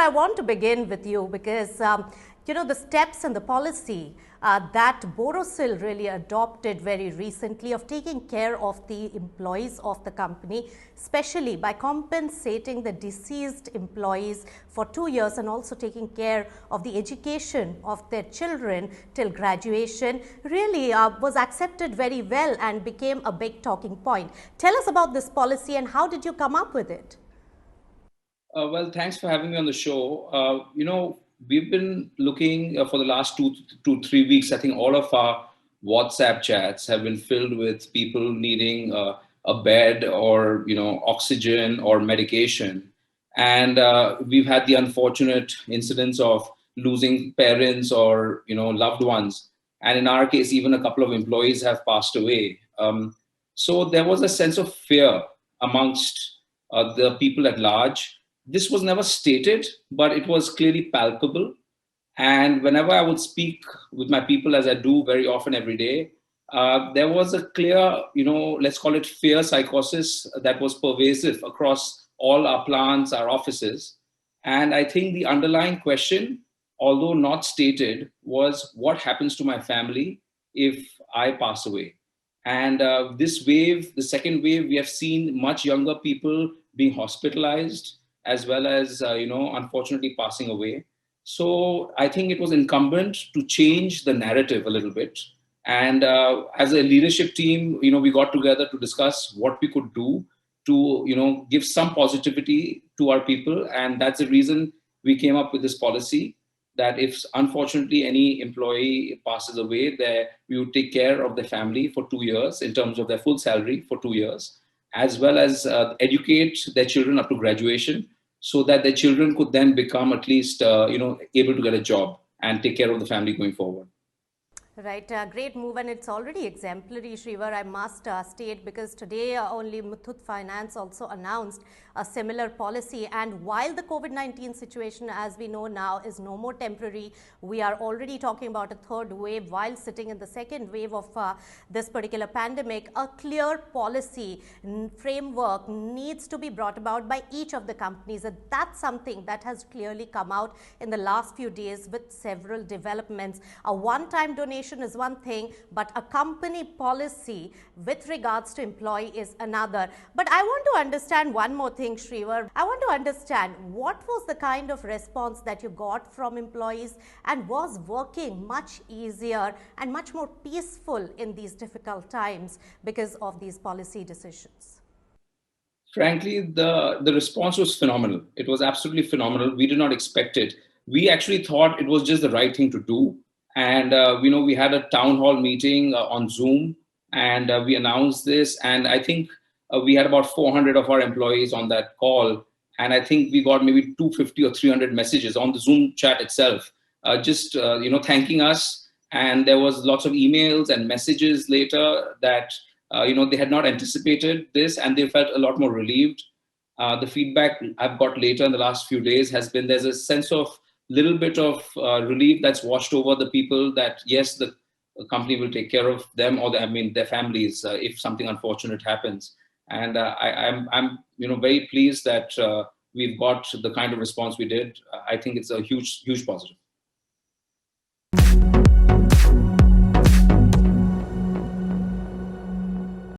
I want to begin with you because, the steps and the policy that Borosil really adopted very recently of taking care of the employees of the company, especially by compensating the deceased employees for 2 years and also taking care of the education of their children till graduation, really was accepted very well and became a big talking point. Tell us about this policy and how did you come up with it? Well, thanks for having me on the show. We've been looking for the last 3 weeks. I think all of our WhatsApp chats have been filled with people needing a bed or oxygen or medication, and we've had the unfortunate incidents of losing parents or loved ones, and in our case, even a couple of employees have passed away. So there was a sense of fear amongst the people at large. This was never stated, but it was clearly palpable. And whenever I would speak with my people, as I do very often every day, there was a clear, let's call it fear psychosis that was pervasive across all our plants, our offices. And I think the underlying question, although not stated, was what happens to my family if I pass away? And this wave, the second wave, we have seen much younger people being hospitalized, as well as, unfortunately passing away. So I think it was incumbent to change the narrative a little bit. And as a leadership team, we got together to discuss what we could do to, give some positivity to our people. And that's the reason we came up with this policy that if unfortunately any employee passes away, we would take care of the family for 2 years in terms of their full salary for 2 years, as well as educate their children up to graduation so that their children could then become at least, able to get a job and take care of the family going forward. Right, great move, and it's already exemplary, Shreevar, I must state, because today only Muthoot Finance also announced a similar policy. And while the COVID-19 situation, as we know now, is no more temporary, we are already talking about a third wave while sitting in the second wave of this particular pandemic. A clear policy framework needs to be brought about by each of the companies, and that's something that has clearly come out in the last few days with several developments. A one-time donation is one thing, but a company policy with regards to employee is another. But I want to understand one more thing, Shreevar. I want to understand what was the kind of response that you got from employees, and was working much easier and much more peaceful in these difficult times because of these policy decisions? Frankly, the response was phenomenal. It was absolutely phenomenal. We did not expect it. We actually thought it was just the right thing to do. And, we had a town hall meeting on Zoom, and we announced this. And I think we had about 400 of our employees on that call. And I think we got maybe 250 or 300 messages on the Zoom chat itself, just, thanking us. And there was lots of emails and messages later that, they had not anticipated this and they felt a lot more relieved. The feedback I've got later in the last few days has been there's a sense of little bit of relief that's washed over the people that, yes, the company will take care of them or their families if something unfortunate happens. And I'm very pleased that we've got the kind of response we did. I think it's a huge positive.